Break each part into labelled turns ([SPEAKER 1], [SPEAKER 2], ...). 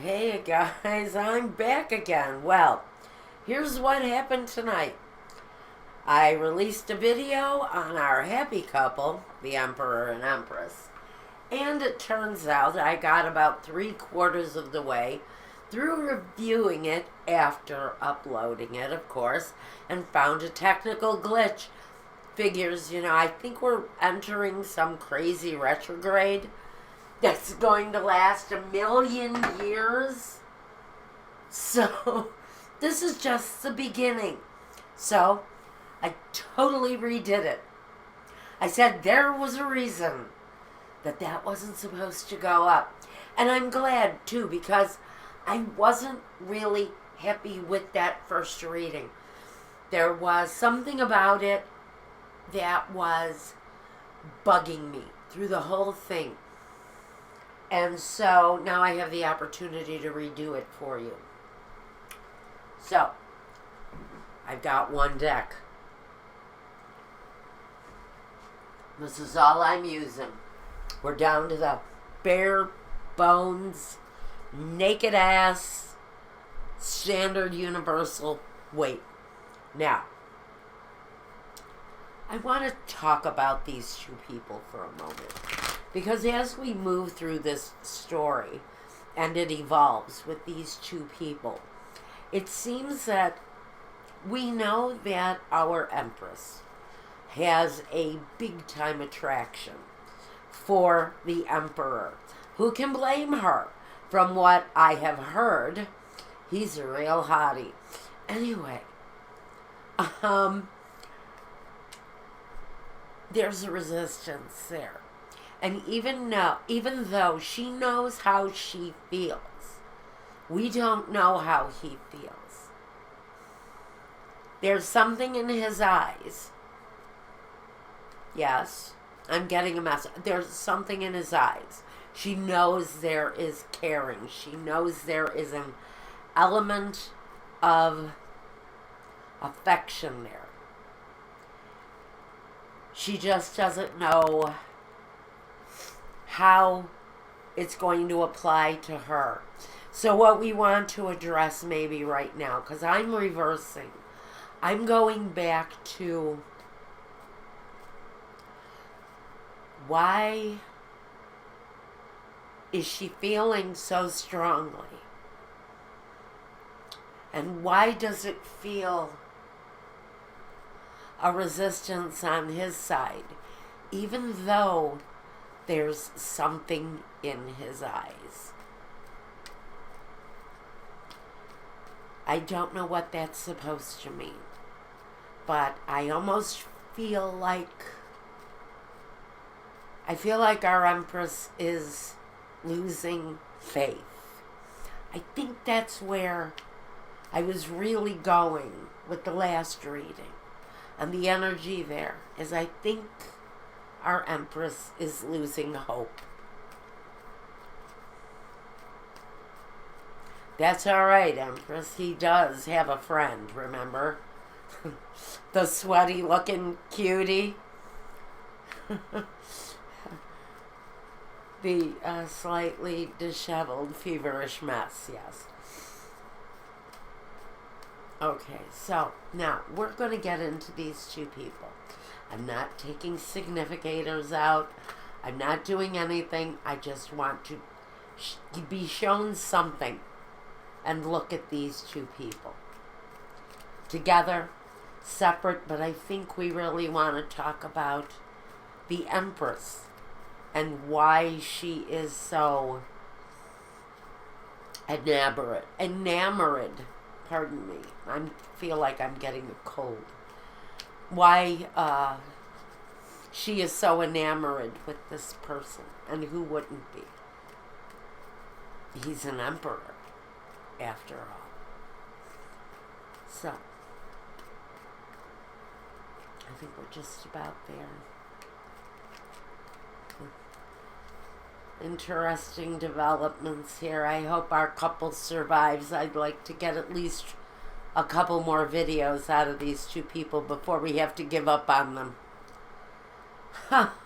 [SPEAKER 1] Hey guys, I'm back again. Well, here's what happened tonight. I released a video on our happy couple, the Emperor and Empress, and it turns out I got about 3/4 of the way through reviewing it after uploading it, of course, and found a technical glitch. Figures, I think we're entering some crazy retrograde that's going to last 1,000,000 years. So, this is just the beginning. So, I totally redid it. I said there was a reason that wasn't supposed to go up. And I'm glad, too, because I wasn't really happy with that first reading. There was something about it that was bugging me through the whole thing. And so now I have the opportunity to redo it for you. So, I've got one deck. This is all I'm using. We're down to the bare bones, naked ass, standard universal weight. Now, I want to talk about these two people for a moment. Because as we move through this story, and it evolves with these two people, it seems that we know that our Empress has a big-time attraction for the Emperor. Who can blame her? From what I have heard, he's a real hottie. Anyway, there's a resistance there. And even though she knows how she feels, we don't know how he feels. There's something in his eyes. Yes, I'm getting a message. There's something in his eyes. She knows there is caring. She knows there is an element of affection there. She just doesn't know how it's going to apply to her. So what we want to address maybe right now, because I'm reversing. I'm going back to why is she feeling so strongly? And why does it feel a resistance on his side, even though there's something in his eyes? I don't know what that's supposed to mean, but I almost feel like our Empress is losing faith. I think that's where I was really going with the last reading. And the energy there is, I think our Empress is losing hope. That's all right, Empress. He does have a friend, remember? The sweaty-looking cutie. The slightly disheveled, feverish mess, yes. Okay, so now we're going to get into these two people. I'm not taking significators out. I'm not doing anything. I just want to be shown something and look at these two people. Together, separate, but I think we really want to talk about the Empress and why she is so enamored. Pardon me. I feel like I'm getting a cold. Why she is so enamored with this person, and who wouldn't be? He's an emperor, after all. So, I think we're just about there. Interesting developments here. I hope our couple survives. I'd like to get at least a couple more videos out of these two people before we have to give up on them.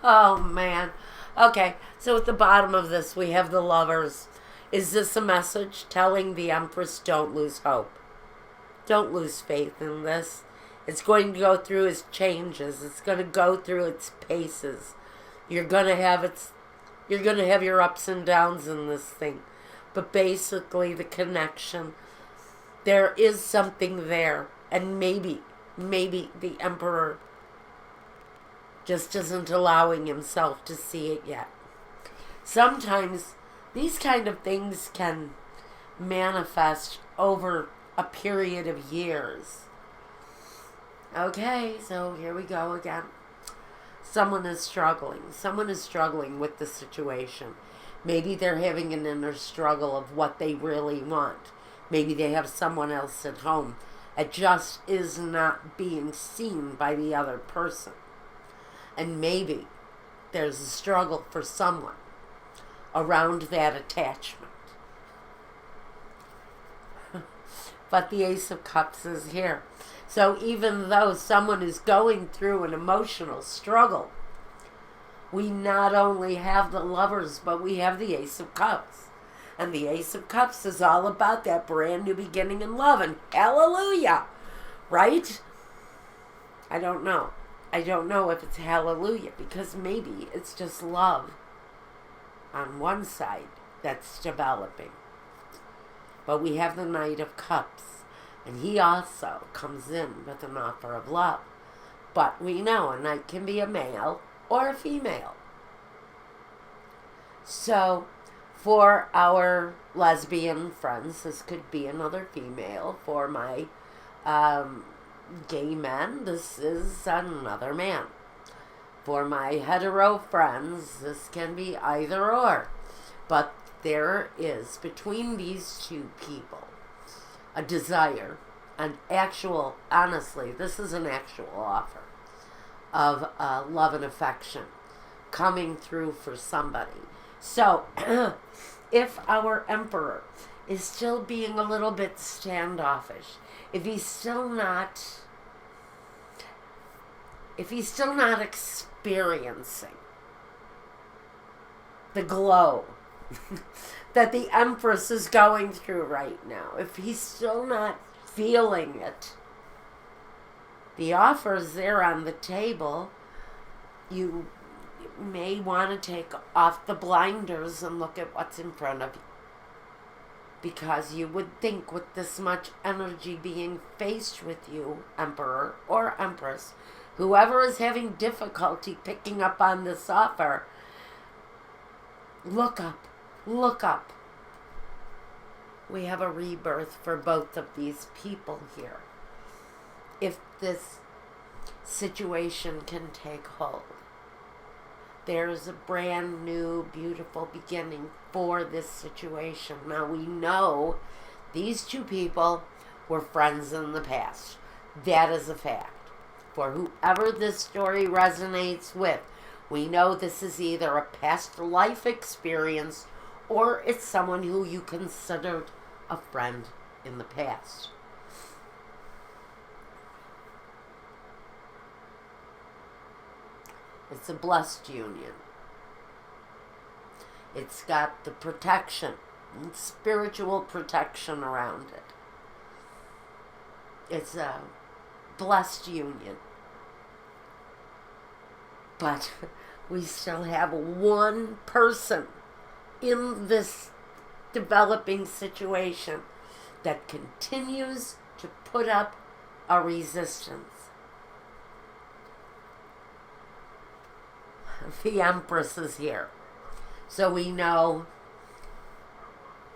[SPEAKER 1] Oh, man. Okay, so at the bottom of this, we have the Lovers. Is this a message telling the Empress don't lose hope? Don't lose faith in this. It's going to go through its changes. It's going to go through its paces. You're going to have your ups and downs in this thing. But basically the connection, there is something there. And maybe the Emperor just isn't allowing himself to see it yet. Sometimes these kind of things can manifest over a period of years. Okay, so here we go again. Someone is struggling. Someone is struggling with the situation. Maybe they're having an inner struggle of what they really want. Maybe they have someone else at home. It just is not being seen by the other person. And maybe there's a struggle for someone around that attachment. But the Ace of Cups is here. So even though someone is going through an emotional struggle, we not only have the Lovers, but we have the Ace of Cups. And the Ace of Cups is all about that brand new beginning in love. And hallelujah, right? I don't know. I don't know if it's hallelujah, because maybe it's just love on one side that's developing. But we have the Knight of Cups, and he also comes in with an offer of love. But we know a knight can be a male or a female. So for our lesbian friends, this could be another female. For my gay men, this is another man. For my hetero friends, this can be either or. But there is, between these two people, a desire, an actual, honestly, this is an actual offer of love and affection coming through for somebody. So, if our Emperor is still being a little bit standoffish, if he's still not experiencing the glow that the Empress is going through right now, if he's still not feeling it, the offer is there on the table. You may want to take off the blinders and look at what's in front of you. Because you would think, with this much energy being faced with you, Emperor or Empress, whoever is having difficulty picking up on this offer, look up. Look up. We have a rebirth for both of these people here. If this situation can take hold, there's a brand new, beautiful beginning for this situation. Now, we know these two people were friends in the past. That is a fact. For whoever this story resonates with, we know this is either a past life experience or it's someone who you considered a friend in the past. It's a blessed union. It's got the protection, and spiritual protection around it. It's a blessed union. But we still have one person in this developing situation that continues to put up a resistance. The Empress is here. So we know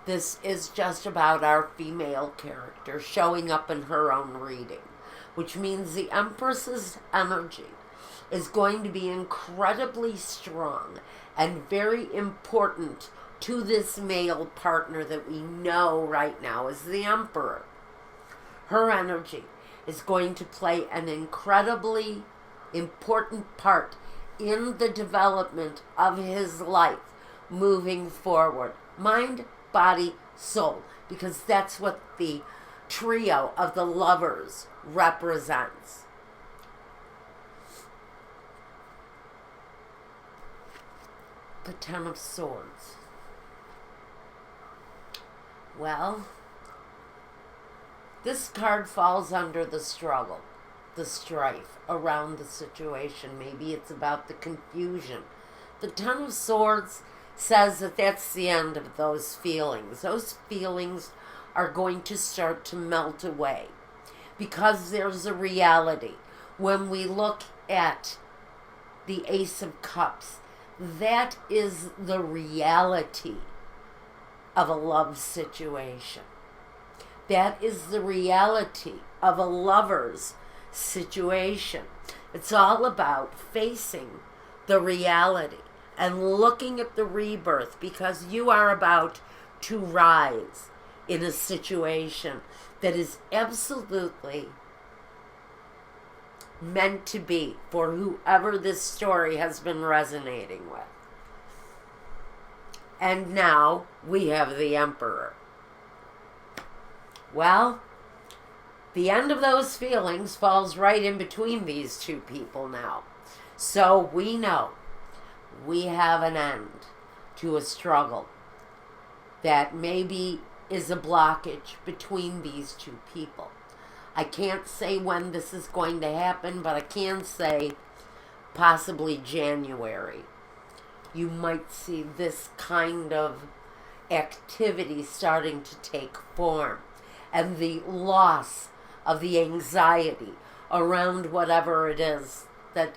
[SPEAKER 1] this is just about our female character showing up in her own reading, which means the Empress's energy is going to be incredibly strong and very important to this male partner that we know right now is the Emperor. Her energy is going to play an incredibly important part in the development of his life moving forward. Mind, body, soul. Because that's what the trio of the Lovers represents. The Ten of Swords. Well, this card falls under the struggle, the strife around the situation. Maybe it's about the confusion. The Ten of Swords says that that's the end of those feelings. Those feelings are going to start to melt away because there's a reality. When we look at the Ace of Cups, that is the reality of a love situation. That is the reality of a lover's situation. It's all about facing the reality and looking at the rebirth, because you are about to rise in a situation that is absolutely meant to be for whoever this story has been resonating with. And now we have the Emperor. Well, the end of those feelings falls right in between these two people now. So we know we have an end to a struggle that maybe is a blockage between these two people. I can't say when this is going to happen, but I can say possibly January. You might see this kind of activity starting to take form, and the loss of the anxiety around whatever it is that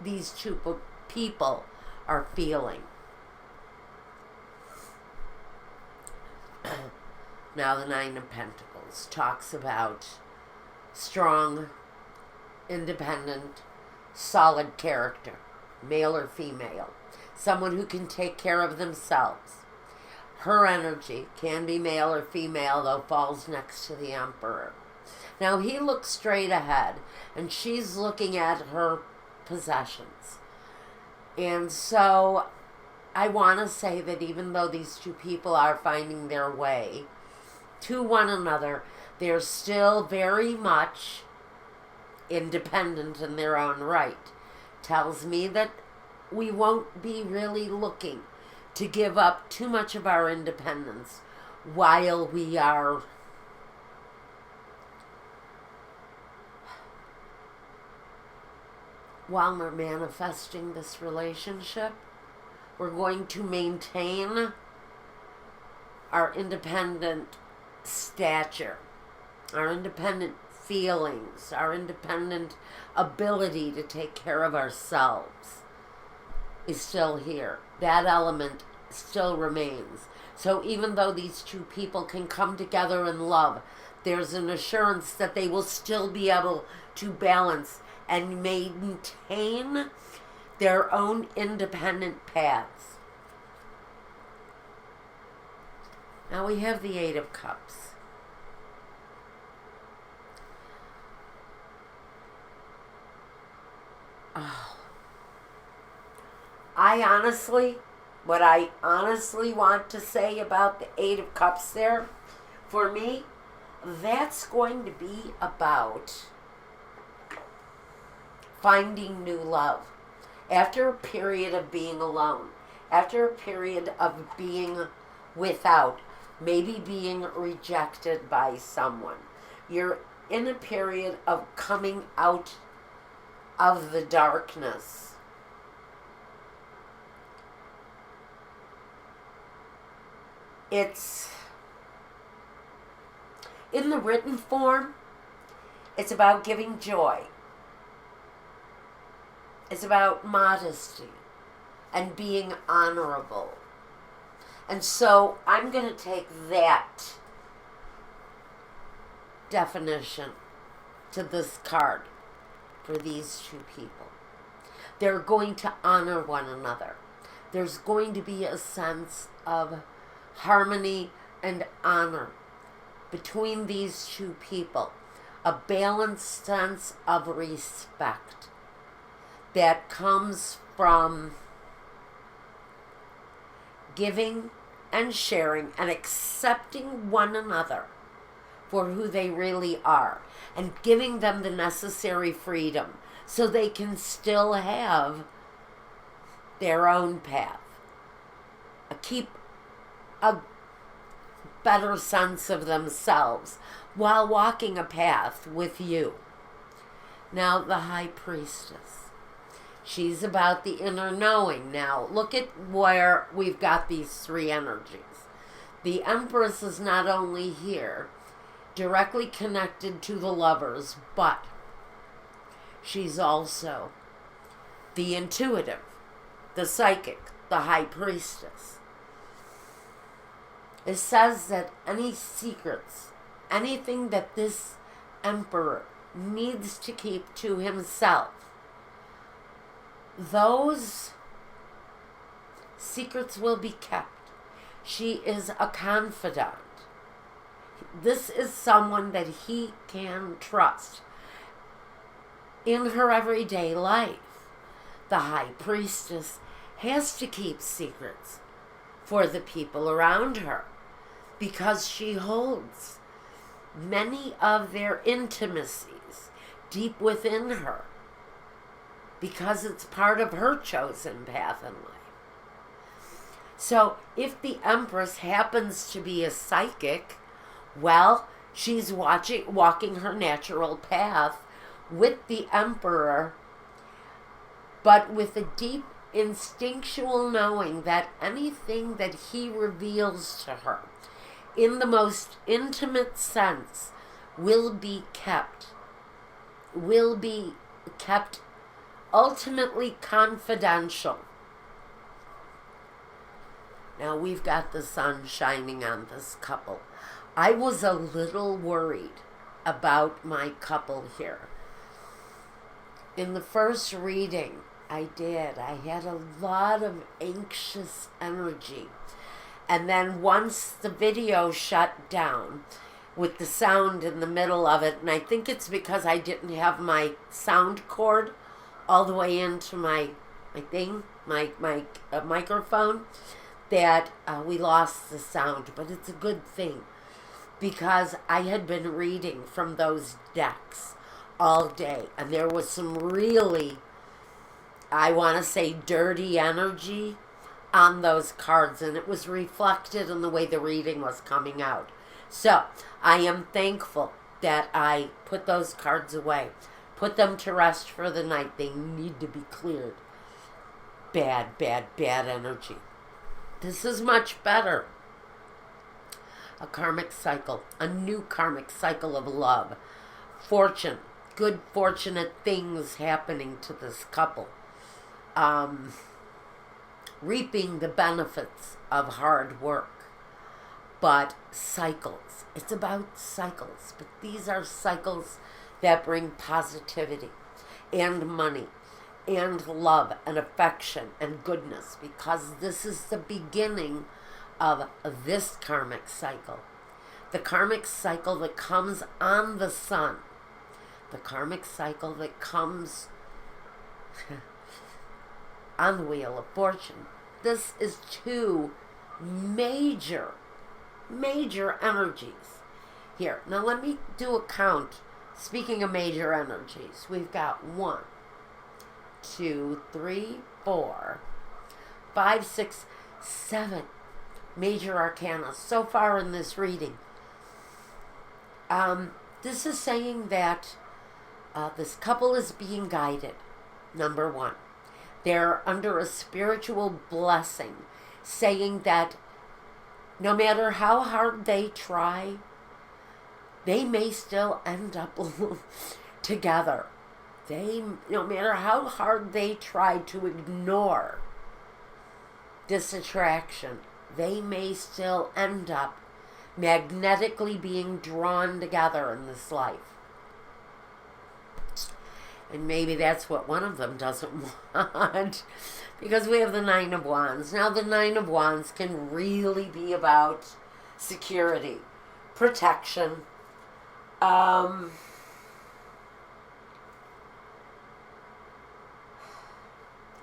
[SPEAKER 1] these two people are feeling. Now the Nine of Pentacles talks about strong, independent, solid character, male or female, someone who can take care of themselves. Her energy can be male or female, though falls next to the Emperor. Now he looks straight ahead, and she's looking at her possessions. And so I want to say that even though these two people are finding their way to one another, they're still very much independent in their own right. Tells me that we won't be really looking to give up too much of our independence while we're manifesting this relationship. We're going to maintain our independent stature, our independent feelings, our independent ability to take care of ourselves is still here. That element still remains. So even though these two people can come together in love, there's an assurance that they will still be able to balance and maintain their own independent paths. Now we have the Eight of Cups. Oh. What I honestly want to say about the Eight of Cups there, for me, that's going to be about finding new love. After a period of being alone, after a period of being without, maybe being rejected by someone, you're in a period of coming out of the darkness. It's in the written form, it's about giving joy. It's about modesty and being honorable. And so I'm going to take that definition to this card for these two people. They're going to honor one another. There's going to be a sense of harmony and honor between these two people. A balanced sense of respect that comes from giving and sharing and accepting one another for who they really are, and giving them the necessary freedom so they can still have their own path. Keep a better sense of themselves while walking a path with you. Now, the High Priestess. She's about the inner knowing. Now, look at where we've got these three energies. The Empress is not only here, directly connected to the lovers, but she's also the intuitive, the psychic, the High Priestess. It says that any secrets, anything that this Emperor needs to keep to himself, those secrets will be kept. She is a confidant. This is someone that he can trust in her everyday life. The High Priestess has to keep secrets for the people around her because she holds many of their intimacies deep within her because it's part of her chosen path in life. So if the Empress happens to be a psychic, well, she's walking her natural path with the Emperor, but with a deep instinctual knowing that anything that he reveals to her in the most intimate sense will be kept ultimately confidential. Now we've got the sun shining on this couple. I was a little worried about my couple here. In the first reading I had a lot of anxious energy. And then once the video shut down with the sound in the middle of it, and I think it's because I didn't have my sound cord all the way into my microphone, that we lost the sound. But it's a good thing because I had been reading from those decks all day, and there was some really, I want to say, dirty energy on those cards, and it was reflected in the way the reading was coming out. So I am thankful that I put those cards away, put them to rest for the night. They need to be cleared. Bad energy. This is much better. A karmic cycle, a new karmic cycle of love, fortune, good fortunate things happening to this couple. Reaping the benefits of hard work. But cycles. It's about cycles. But these are cycles that bring positivity and money and love and affection and goodness, because this is the beginning of this karmic cycle. The karmic cycle that comes on the sun. The karmic cycle that comes on the Wheel of Fortune. This is two major energies here. Now let me do a count. Speaking of major energies, we've got 1, 2, 3, 4, 5, 6, 7 major arcana so far in this reading. This is saying that this couple is being guided. Number 1. They're under a spiritual blessing, saying that no matter how hard they try, they may still end up together. No matter how hard they try to ignore this attraction, they may still end up magnetically being drawn together in this life. And maybe that's what one of them doesn't want, because we have the Nine of Wands. Now, the Nine of Wands can really be about security, protection,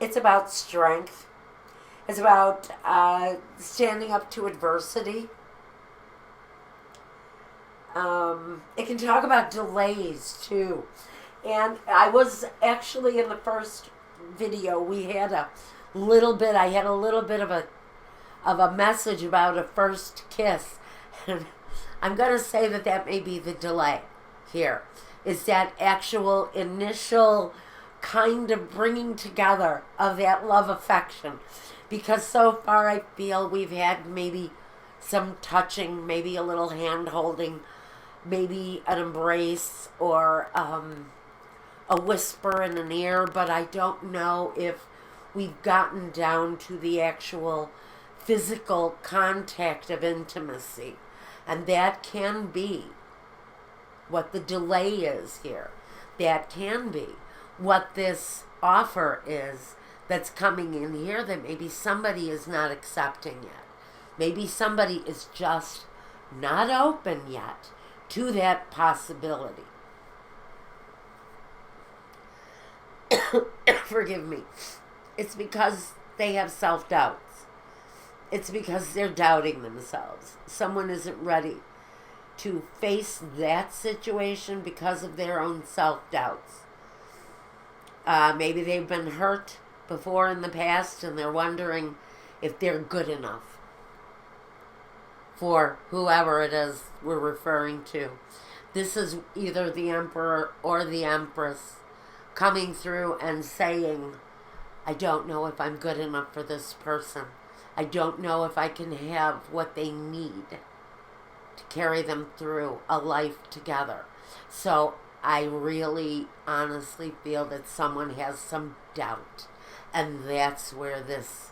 [SPEAKER 1] it's about strength. It's about standing up to adversity. It can talk about delays, too. And I was actually in the first video, I had a little bit of a message about a first kiss And I'm going to say that that may be the delay here, is that actual initial kind of bringing together of that love affection. Because so far I feel we've had maybe some touching, maybe a little hand holding, maybe an embrace or a whisper in an ear, but I don't know if we've gotten down to the actual physical contact of intimacy. And that can be what the delay is here. That can be what this offer is that's coming in here that maybe somebody is not accepting yet. Maybe somebody is just not open yet to that possibility. Forgive me. It's because they have self-doubts. It's because they're doubting themselves. Someone isn't ready to face that situation because of their own self-doubts. Maybe they've been hurt before in the past and they're wondering if they're good enough for whoever it is we're referring to. This is either the Emperor or the Empress coming through and saying, I don't know if I'm good enough for this person. I don't know if I can have what they need to carry them through a life together. So I really honestly feel that someone has some doubt. And that's where this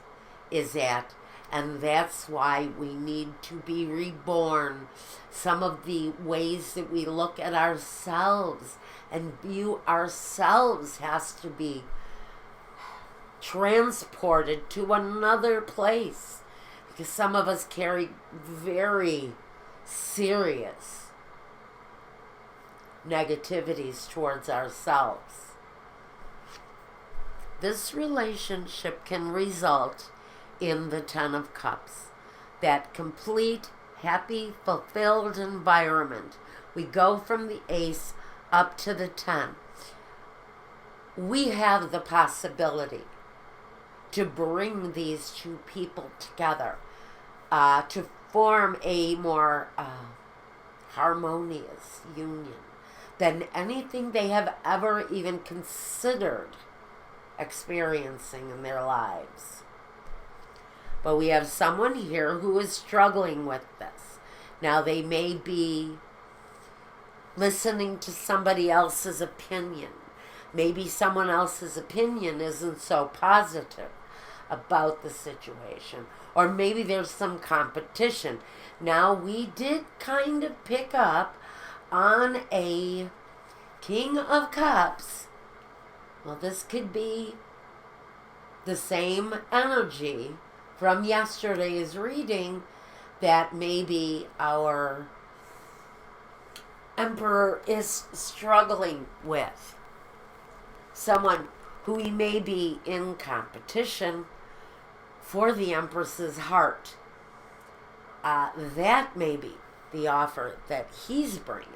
[SPEAKER 1] is at. And that's why we need to be reborn. Some of the ways that we look at ourselves and view ourselves has to be transported to another place, because some of us carry very serious negativities towards ourselves. This relationship can result in the Ten of Cups, that complete, happy, fulfilled environment. We go from the Ace up to the 10. We have the possibility to bring these two people together, to form a more harmonious union than anything they have ever even considered experiencing in their lives. But we have someone here who is struggling with this. Now, they may be listening to somebody else's opinion. Maybe someone else's opinion isn't so positive about the situation. Or maybe there's some competition. Now, we did kind of pick up on a King of Cups. Well, this could be the same energy from yesterday's reading that maybe our Emperor is struggling with. Someone who he may be in competition for the Empress's heart. That may be the offer that he's bringing.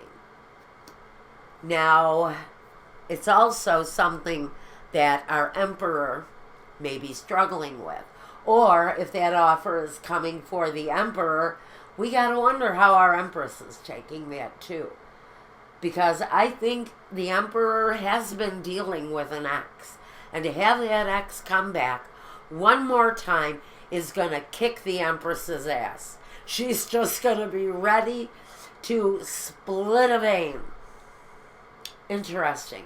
[SPEAKER 1] Now, it's also something that our Emperor may be struggling with. Or if that offer is coming for the Emperor, we got to wonder how our Empress is taking that too. Because I think the Emperor has been dealing with an ex. And to have that ex come back one more time is going to kick the Empress's ass. She's just going to be ready to split a vein. Interesting.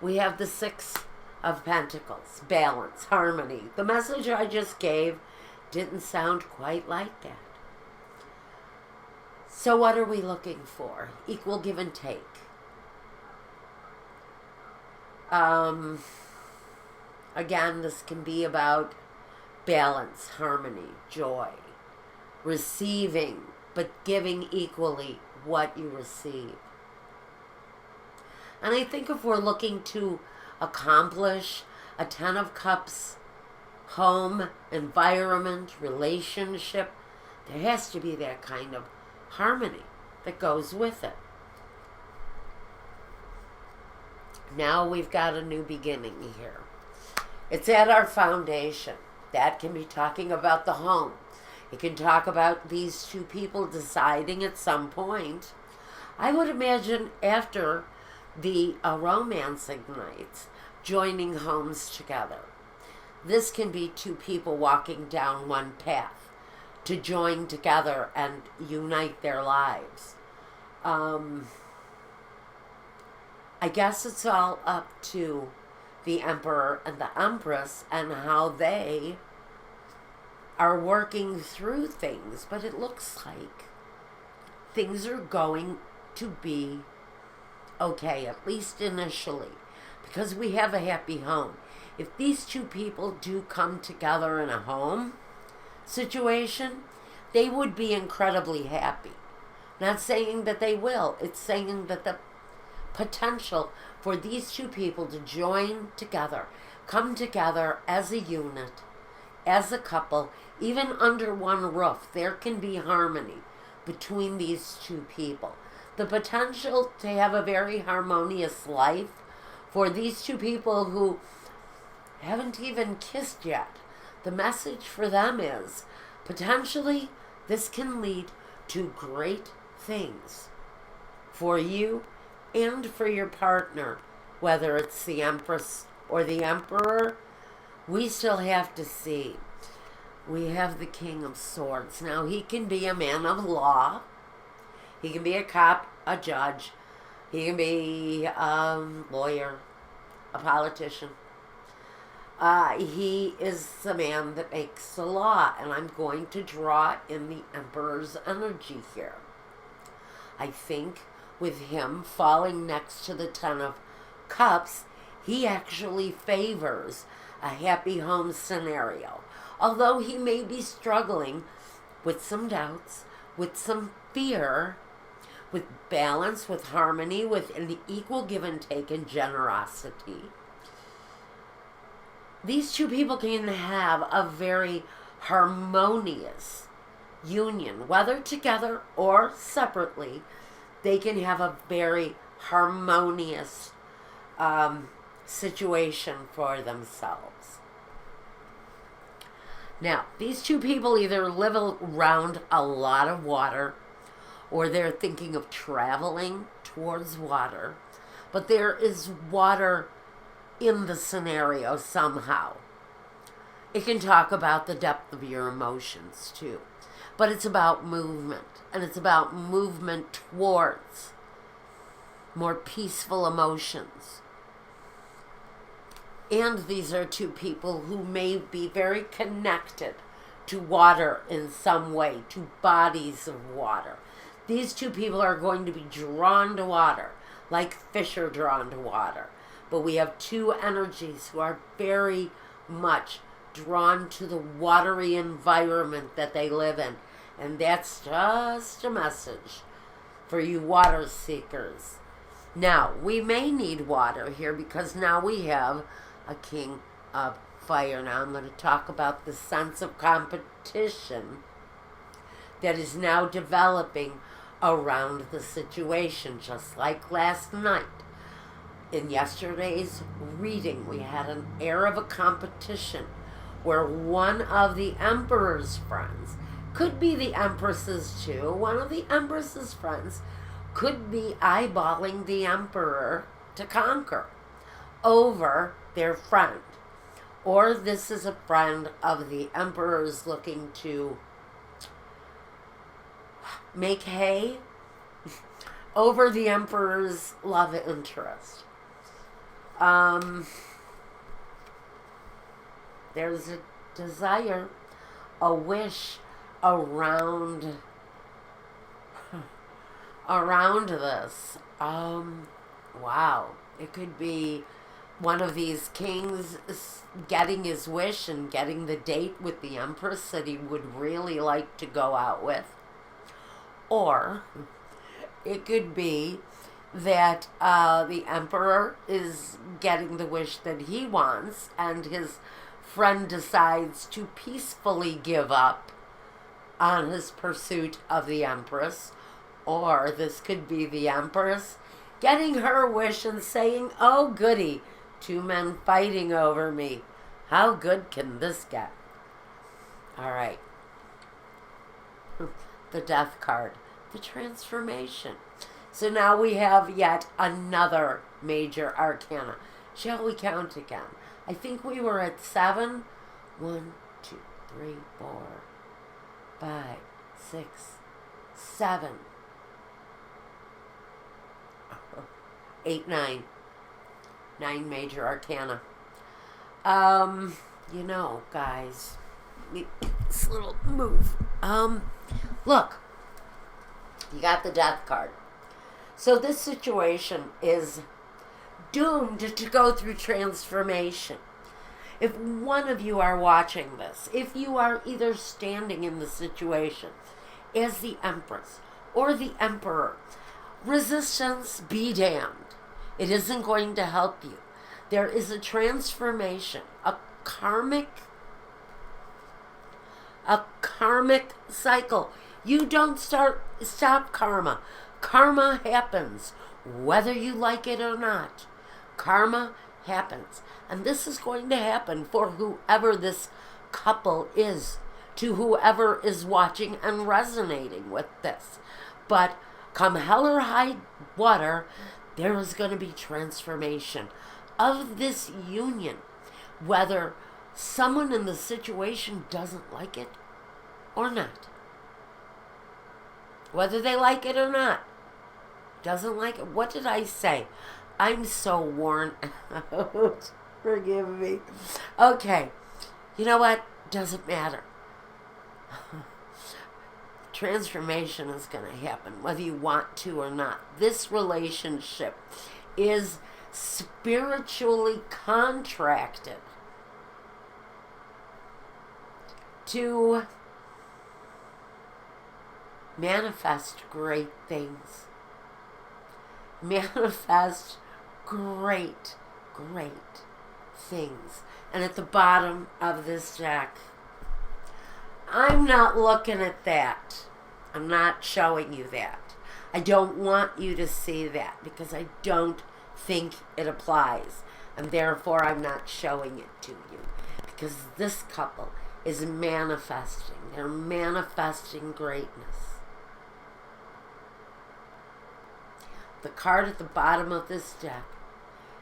[SPEAKER 1] We have the Six of Pentacles. Balance, harmony. The message I just gave didn't sound quite like that. So what are we looking for? Equal give and take. Again, this can be about balance, harmony, joy, receiving, but giving equally what you receive. And I think if we're looking to accomplish a Ten of Cups home, environment, relationship, there has to be that kind of harmony that goes with it. Now we've got a new beginning here. It's at our foundation. That can be talking about the home. It can talk about these two people deciding at some point, I would imagine after the romance ignites, joining homes together. This can be two people walking down one path to join together and unite their lives. I guess it's all up to the Emperor and the Empress and how they are working through things, but it looks like things are going to be okay, at least initially, because we have a happy home. If these two people do come together in a home situation, they would be incredibly happy. Not saying that they will, it's saying that the potential for these two people to join together, come together as a unit, as a couple, even under one roof, there can be harmony between these two people. The potential to have a very harmonious life for these two people who haven't even kissed yet. The message for them is potentially this can lead to great things for you and for your partner, whether it's the Empress or the Emperor. We still have to see. We have the King of Swords. Now, he can be a man of law. He can be a cop, a judge. He can be a lawyer, a politician. He is the man that makes the law, and I'm going to draw in the Emperor's energy here. I think with him falling next to the Ten of Cups, he actually favors a happy home scenario. Although he may be struggling with some doubts, with some fear, with balance, with harmony, with an equal give and take and generosity. These two people can have a very harmonious union, whether together or separately. They can have a very harmonious situation for themselves. Now, these two people either live around a lot of water or they're thinking of traveling towards water, but there is water in the scenario somehow. It can talk about the depth of your emotions too, but it's about movement, and it's about movement towards more peaceful emotions. And these are two people who may be very connected to water in some way, to bodies of water. These two people are going to be drawn to water, like fish are drawn to water. But we have two energies who are very much drawn to the watery environment that they live in. And that's just a message for you water seekers. Now, we may need water here because now we have a King of Fire. Now I'm going to talk about the sense of competition that is now developing around the situation, just like last night. In yesterday's reading, we had an air of a competition where one of the Emperor's friends, could be the Empress's too, one of the Empress's friends could be eyeballing the Emperor to conquer over their friend. Or this is a friend of the Emperor's looking to make hay over the Emperor's love interest. There's a desire, a wish around this. Wow. It could be one of these kings getting his wish and getting the date with the Empress that he would really like to go out with. Or it could be that the Emperor is getting the wish that he wants and his friend decides to peacefully give up on his pursuit of the Empress. Or this could be the Empress getting her wish and saying, oh goody, two men fighting over me. How good can this get? All right. the Death card, the transformation. So now we have yet another major arcana. Shall we count again? I think we were at 7. 1, 2, 3, 4, 5, 6, 7, 8, 9. 9 major arcana. You know, guys, this little move. Look, you got the Death card. So this situation is doomed to go through transformation. If one of you are watching this, if you are either standing in the situation as the Empress or the Emperor, resistance be damned. It isn't going to help you. There is a transformation, a karmic cycle. You don't stop karma. Karma happens, whether you like it or not. Karma happens. And this is going to happen for whoever this couple is, to whoever is watching and resonating with this. But come hell or high water, there is going to be transformation of this union, whether someone in the situation doesn't like it or not. Whether they like it or not. Doesn't like it. What did I say? I'm so worn out. Forgive me. Okay. You know what? Doesn't matter. Transformation is going to happen, whether you want to or not. This relationship is spiritually contracted to manifest great things. Manifest great things. And at the bottom of this deck, I'm not looking at that. I'm not showing you that. I don't want you to see that because I don't think it applies. And therefore, I'm not showing it to you. Because this couple is manifesting. They're manifesting greatness. The card at the bottom of this deck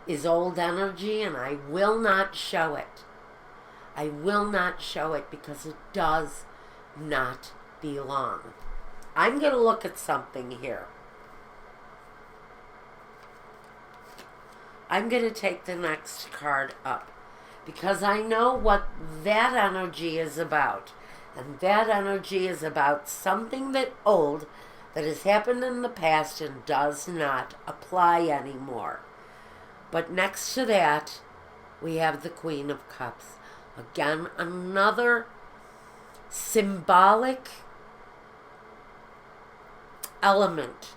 [SPEAKER 1] is old energy, and I will not show it. I will not show it because it does not belong. I'm going to look at something here. I'm going to take the next card up because I know what that energy is about. And that energy is about something that has happened in the past and does not apply anymore. But next to that, we have the Queen of Cups. Again, another symbolic element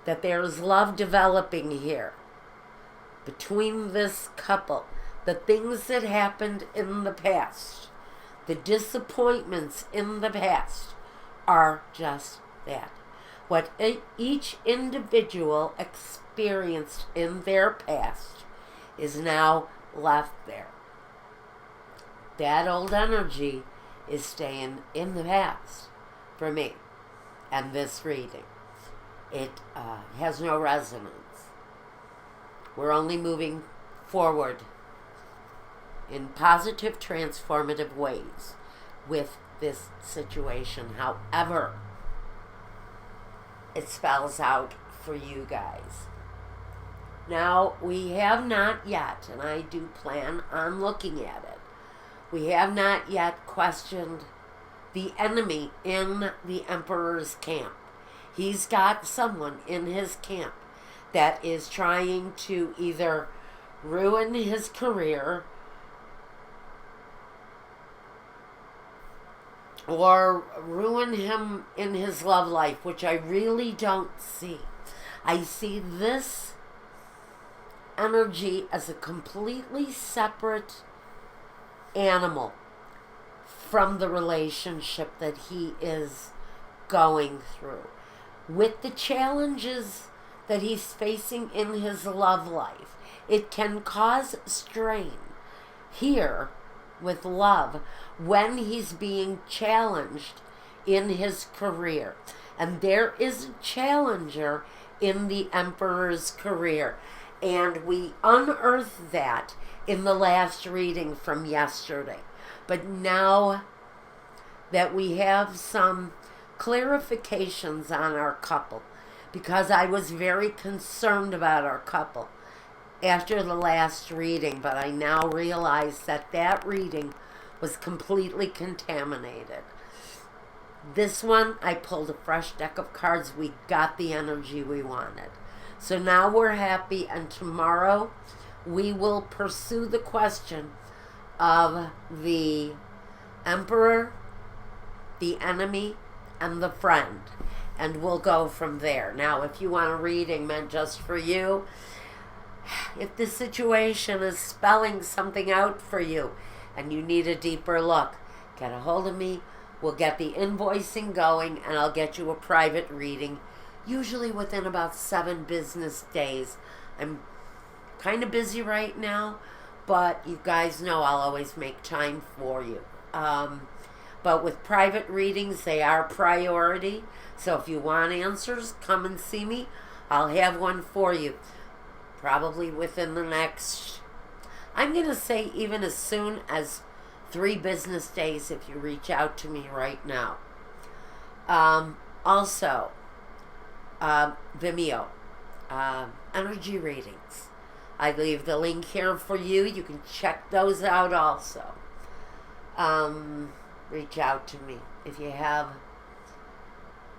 [SPEAKER 1] that there is love developing here between this couple. The things that happened in the past, the disappointments in the past are just that. What each individual experienced in their past is now left there. That old energy is staying in the past for me and this reading. It has no resonance. We're only moving forward in positive, transformative ways with this situation. However, it spells out for you guys. Now, we have not yet, and I do plan on looking at it, we have not yet questioned the enemy in the Emperor's camp. He's got someone in his camp that is trying to either ruin his career or ruin him in his love life, which I really don't see. I see this energy as a completely separate animal from the relationship that he is going through. With the challenges that he's facing in his love life, it can cause strain here with love when he's being challenged in his career. And there is a challenger in the Emperor's career. And we unearthed that in the last reading from yesterday. But now that we have some clarifications on our couple, because I was very concerned about our couple after the last reading, but I now realize that that reading was completely contaminated. This one, I pulled a fresh deck of cards. We got the energy we wanted. So now we're happy, and tomorrow we will pursue the question of the Emperor, the enemy, and the friend. And we'll go from there. Now, if you want a reading meant just for you, if the situation is spelling something out for you and you need a deeper look, get a hold of me. We'll get the invoicing going, and I'll get you a private reading, usually within about 7 business days. I'm kind of busy right now, but you guys know I'll always make time for you. But with private readings, they are priority. So if you want answers, come and see me. I'll have one for you. Probably within the next, I'm going to say even as soon as 3 business days if you reach out to me right now. Also, Vimeo, energy readings. I leave the link here for you. You can check those out also. Reach out to me if you have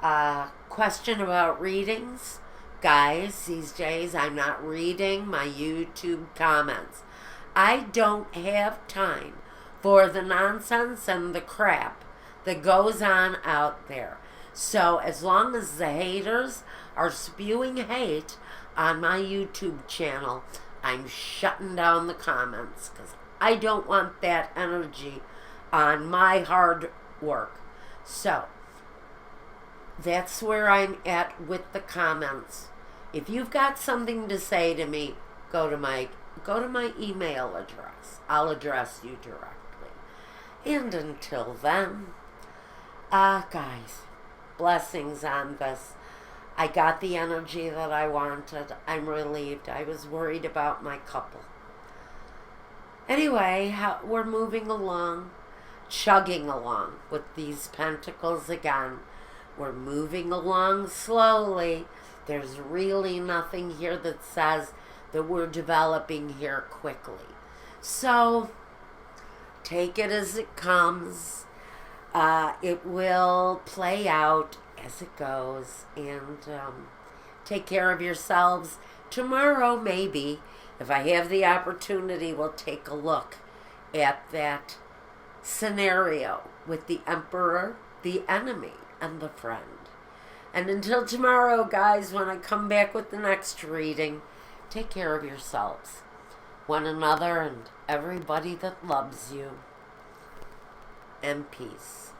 [SPEAKER 1] a question about readings. Guys, these days I'm not reading my YouTube comments. I don't have time for the nonsense and the crap that goes on out there. So as long as the haters are spewing hate on my YouTube channel, I'm shutting down the comments because I don't want that energy on my hard work. So that's where I'm at with the comments. If you've got something to say to me, go to my email address. I'll address you directly. And until then, guys, blessings on this. I got the energy that I wanted. I'm relieved. I was worried about my couple. Anyway, we're moving along, chugging along with these pentacles again. We're moving along slowly. There's really nothing here that says that we're developing here quickly. So, take it as it comes. It will play out as it goes. And take care of yourselves. Tomorrow, maybe, if I have the opportunity, we'll take a look at that scenario with the Emperor, the enemy, and the friend. And until tomorrow, guys, when I come back with the next reading, take care of yourselves, one another, and everybody that loves you. And peace.